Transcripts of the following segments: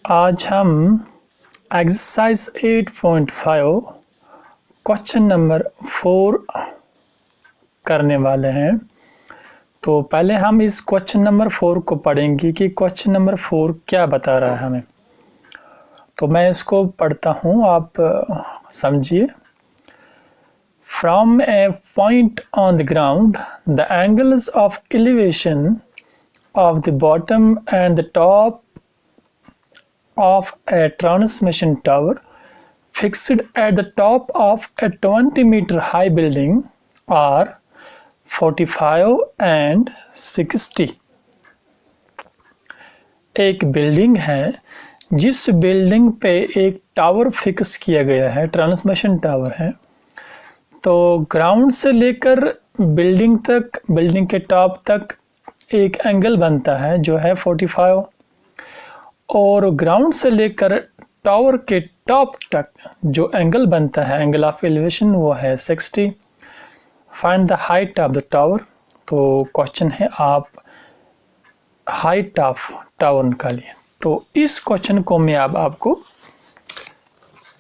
आज हम exercise 8.5 question number 4 करने वाले हैं। तो पहले हम इस क्वेश्चन नंबर 4 को पढ़ेंगे कि क्वेश्चन नंबर 4 क्या बता रहा है हमें। तो मैं इसको पढ़ता हूँ, आप समझिए। From a point on the ground, the angles of elevation of the bottom and the top of a transmission tower fixed at the top of a 20-meter high building are 45 and 60। एक building है जिस building पे एक tower fix किया गया है, transmission tower है। तो ग्राउंड से लेकर बिल्डिंग तक, बिल्डिंग के टॉप तक एक एंगल बनता है जो है 45, और ग्राउंड से लेकर टावर के टॉप तक जो एंगल बनता है, एंगल ऑफ एलिवेशन, वो है 60। Find the height of the tower. तो क्वेश्चन है आप हाइट ऑफ टावर निकालिए। तो इस क्वेश्चन को मैं अब आपको,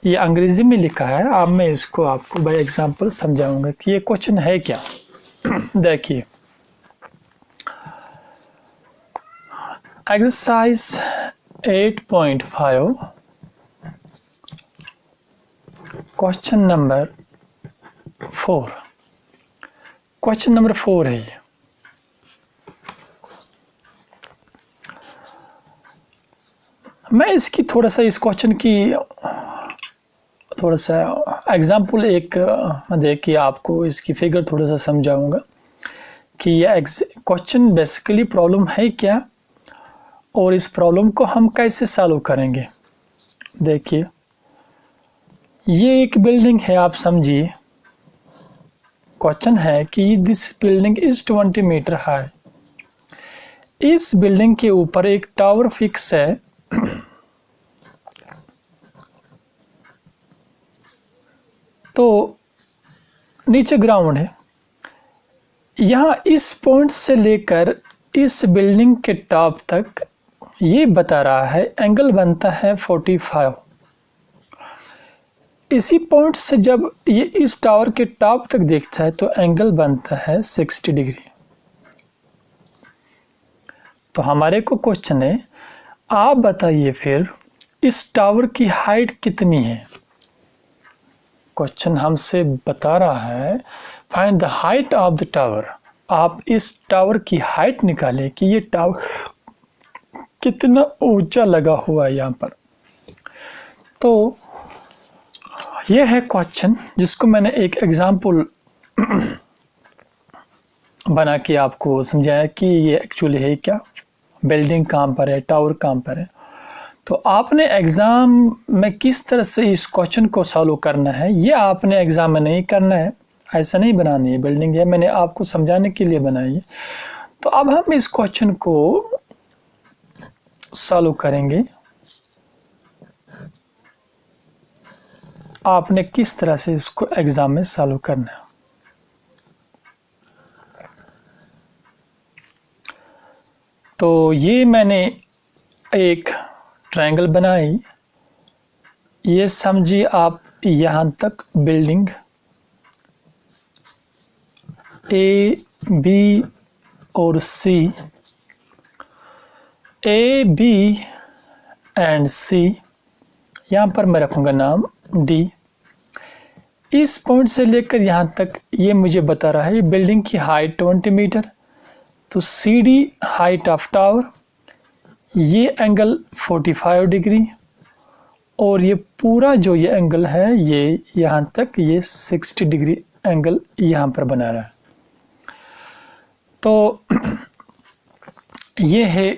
ये अंग्रेजी में लिखा है, अब मैं इसको आपको बाय एग्जांपल समझाऊंगा कि ये क्वेश्चन है क्या। देखिए, exercise 8.5 question number 4, question number 4 है ये। मैं इसकी थोड़ा सा, इस क्वेश्चन की थोड़ा सा एग्जाम्पल एक दे के आपको इसकी फिगर थोड़ा सा समझाऊंगा कि यह क्वेश्चन बेसिकली प्रॉब्लम है क्या और इस प्रॉब्लम को हम कैसे सॉल्व करेंगे। देखिए, ये एक बिल्डिंग है, आप समझिए। क्वेश्चन है कि this building is 20 metre high. इस बिल्डिंग के ऊपर एक टावर फिक्स है। तो नीचे ग्राउंड है। यहाँ इस पॉइंट से लेकर इस बिल्डिंग के टॉप तक ये बता रहा है एंगल बनता है 45। इसी पॉइंट से जब ये इस टावर के टॉप तक देखता है तो एंगल बनता है 60 डिग्री। तो हमारे को क्वेश्चन है, आप बताइए फिर इस टावर की हाइट कितनी है। क्वेश्चन हमसे बता रहा है find the height of the tower. आप इस टावर की हाइट निकालें कि ये टावर कितना ऊंचा लगा हुआ है यहाँ पर। तो ये है क्वेश्चन जिसको मैंने एक एग्जांपल बना के आपको समझाया कि ये एक्चुअली है क्या, बिल्डिंग कहाँ पर है, टावर कहाँ पर है। तो आपने एग्ज़ाम में किस तरह से इस क्वेश्चन को सॉल्व करना है, ये आपने एग्ज़ाम में नहीं करना है, ऐसा नहीं बनानी है। बिल्डिंग है, मैंने आपको समझाने के लिए बनाई है। तो अब हम इस क्वेश्चन को सॉल्व करेंगे। आपने किस तरह से इसको एग्ज़ाम में सॉल्व करना है। तो ये मैंने एक ट्रायंगल बनाई। ये समझिए आप, यहाँ तक बिल्डिंग ए, बी और सी, ए, बी एंड सी, यहाँ पर मैं रखूँगा नाम डी। इस पॉइंट से लेकर यहाँ तक ये मुझे बता रहा है बिल्डिंग की हाइट 20 मीटर। तो C D height of tower, ये एंगल 45 डिग्री, और ये पूरा जो ये एंगल है, ये यहाँ तक ये 60 डिग्री एंगल यहाँ पर बना रहा है। तो ये है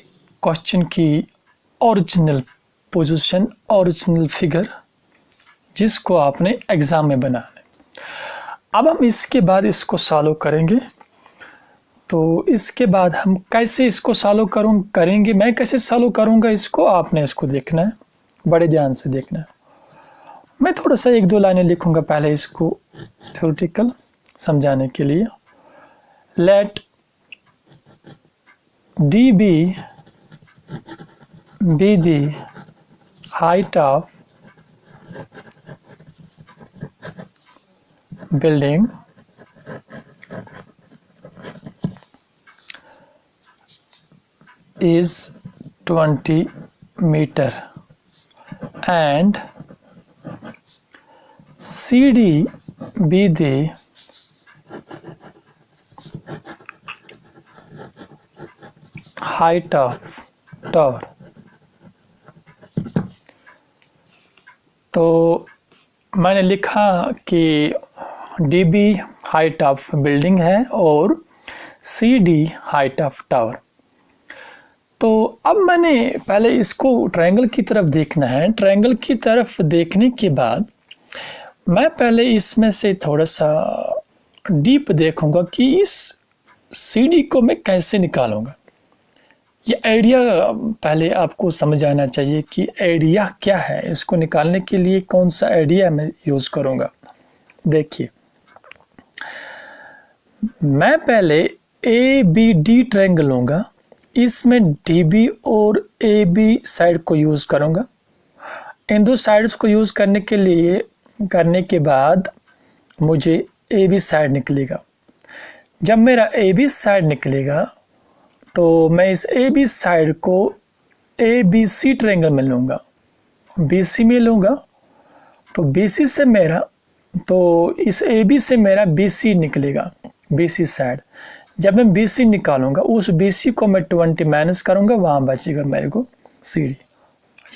क्वेश्चन की ओरिजिनल पोजीशन, ओरिजिनल फिगर, जिसको आपने एग्जाम में बनाना है। अब हम इसके बाद इसको सॉल्व करेंगे। तो इसके बाद हम कैसे इसको सॉल्व करेंगे, मैं कैसे सॉल्व करूँगा इसको, आपने इसको देखना है, बड़े ध्यान से देखना है। मैं थोड़ा सा 1-2 लाइनें लिखूँगा पहले इसको थ्योरेटिकल समझाने के लिए। Let D B the height of building is 20 meter and CD be the height of tower। तो मैंने लिखा कि DB हाइट ऑफ बिल्डिंग है और CD हाइट ऑफ टावर। तो अब मैंने पहले इसको ट्रायंगल की तरफ देखना है। ट्रायंगल की तरफ देखने के बाद मैं पहले इसमें से थोड़ा सा डीप देखूंगा कि इस CD को मैं कैसे निकालूंगा। ये आइडिया पहले आपको समझ आना चाहिए कि आइडिया क्या है, इसको निकालने के लिए कौन सा आइडिया मैं यूज करूंगा। देखिए, मैं पहले ABD ट्रायंगल लूंगा, इसमें DB और AB साइड को यूज करूंगा। इन दो साइड्स को यूज करने के बाद मुझे AB साइड निकलेगा। जब मेरा AB साइड निकलेगा तो मैं इस AB साइड को ABC ट्रायंगल में लूंगा, BC में लूंगा। तो BC से मेरा, तो इस AB से मेरा BC निकलेगा, BC साइड। जब मैं BC निकालूंगा, उस BC को मैं 20 माइनस करूंगा, वहां बचेगा मेरे को CD।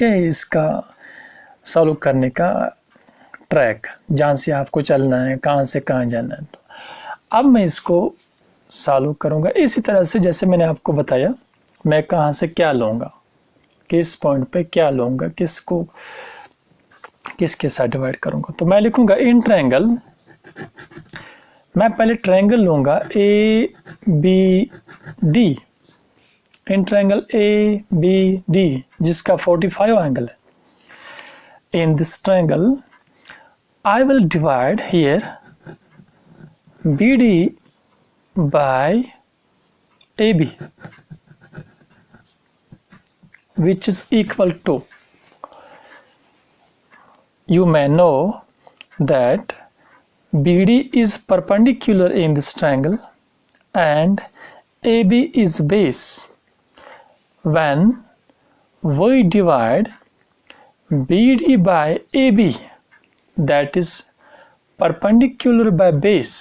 ये इसका सॉल्व करने का ट्रैक, जहाँ से आपको चलना है, कहाँ से कहाँ जाना है। तो अब मैं इसको सॉल्व करूंगा इसी तरह से जैसे मैंने आपको बताया। मैं कहाँ से क्या लूँगा, किस पॉइंट पे क्या लूँगा, किसको किसके साथ डिवाइड करूँगा। तो मैं लिखूँगा इन ट्रायंगल, मैं पहले ट्रायंगल लूँगा ABD, इन ट्रायंगल ABD जिसका 45 एंगल है। In this triangle I will divide here BD by AB, which is equal to, you may know that BD is perpendicular in this triangle and AB is base. When we divide BD by AB, that is perpendicular by base,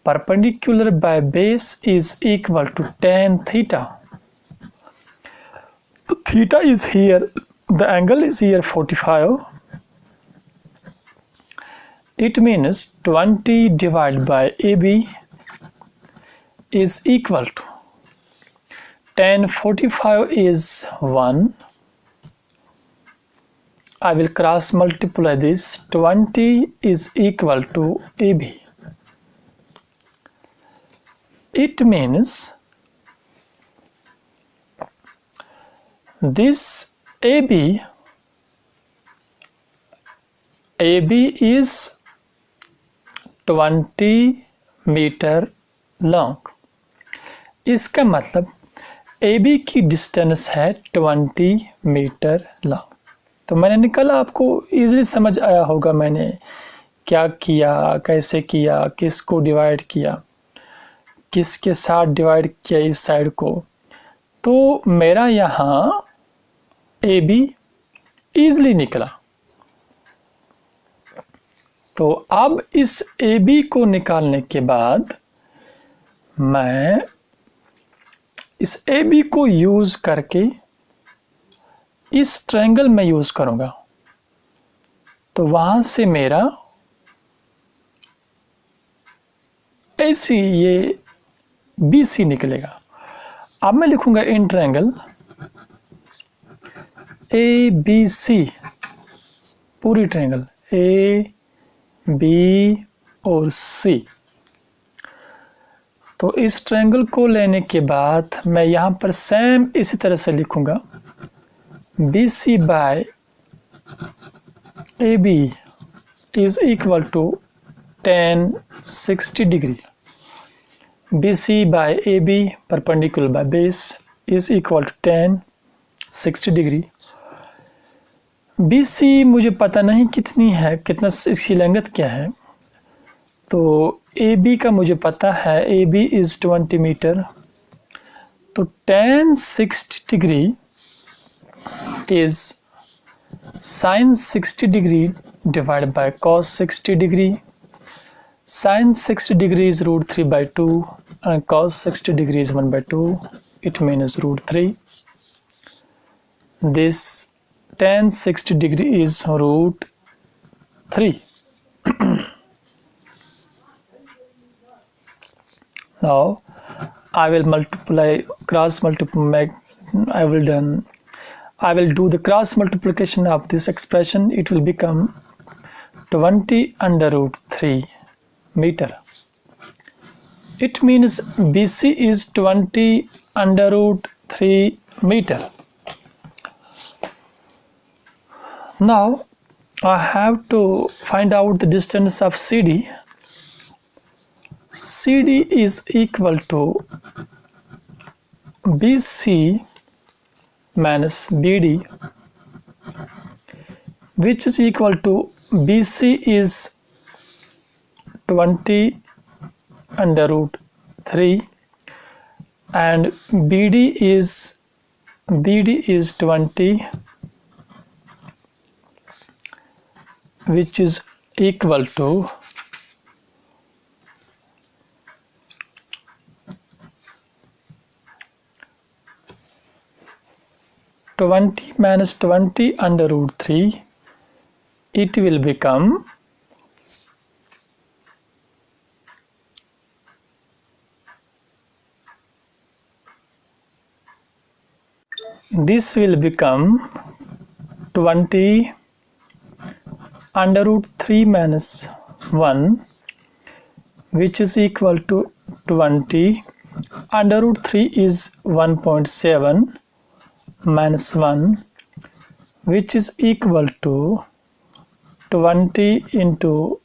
perpendicular by base is equal to tan theta. The theta is here, the angle is here 45. It means 20 divided by AB is equal to tan 45 is 1. I will cross multiply this. 20 is equal to AB. It means this AB is 20 metre long. इसका मतलब AB की distance है 20 metre long. तो मैंने निकाला, आपको easily समझ आया होगा मैंने क्या किया, कैसे किया, किसको डिवाइड किया, किसके साथ डिवाइड किया इस साइड को। तो मेरा यहाँ AB इजीली निकला। तो अब इस AB को निकालने के बाद मैं इस AB को यूज करके इस ट्रायंगल में यूज करूंगा। तो वहां से मेरा ऐसी ये BC निकलेगा। अब मैं लिखूंगा इन ट्रायंगल ABC, पूरी ट्रायंगल A, B और C। तो इस ट्रायंगल को लेने के बाद मैं यहाँ पर सेम इसी तरह से लिखूंगा BC by AB is equal to tan 60 degree. BC by AB perpendicular by base is equal to tan 60 degree. BC मुझे पता नहीं कितनी है, कितना इसकी लंगथ क्या है। तो AB का मुझे पता है, AB इज़ 20 मीटर। तो tan 60 degree is sin 60 degree divided by cos 60 degree. Sin 60 degree is root 3 by 2 and cos 60 degree is 1 by 2. It means root 3. This tan 60 degree is root 3. Now I will multiply, cross multiply, I will do the cross multiplication of this expression. It will become 20 under root 3 meter. It means BC is 20 under root 3 meter. Now I have to find out the distance of CD. CD is equal to BC minus BD, which is equal to BC is 20 under root 3 and BD is 20, which is equal to 20 minus 20 under root 3. It will become this will become 20 under root 3 minus 1, which is equal to 20 under root 3 is 1.7 minus 1, which is equal to 20 into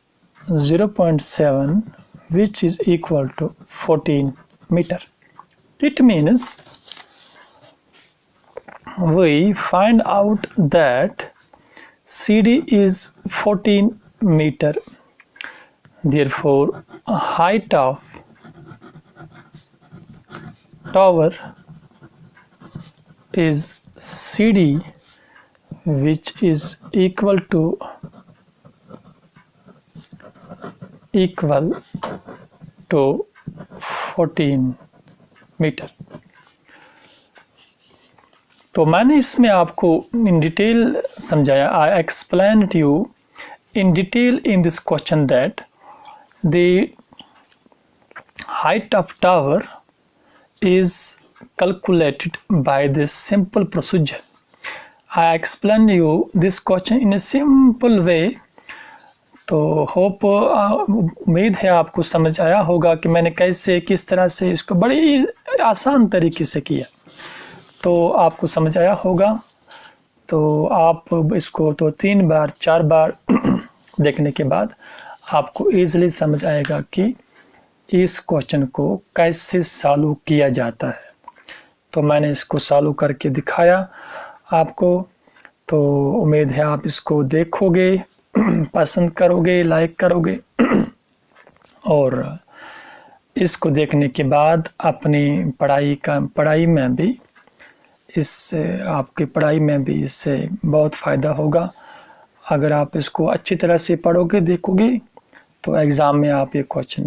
0.7, which is equal to 14 meter. It means we find out that CD is 14 meter. Therefore, height of tower is CD, which is equal to 14 metre. तो मैंने इसमें आपको in detail समझाया। I explain to you in detail in this question that the height of tower is calculated by this simple procedure. I explained you this question in a simple way. तो hope उम्मीद है आपको समझ आया होगा कि मैंने कैसे किस तरह से इसको बड़ी आसान तरीके से किया। तो आपको समझ आया होगा। तो आप इसको तो 3 बार 4 बार देखने के बाद आपको इजीली समझ आएगा कि इस क्वेश्चन को कैसे सॉल्व किया जाता है। तो मैंने इसको सॉल्व करके दिखाया आपको। तो उम्मीद है आप इसको देखोगे, पसंद करोगे, लाइक करोगे और इसको देखने के बाद अपनी पढ़ाई में भी आपकी पढ़ाई में भी इससे बहुत फ़ायदा होगा। अगर आप इसको अच्छी तरह से पढ़ोगे, देखोगे तो एग्ज़ाम में आप ये क्वेश्चन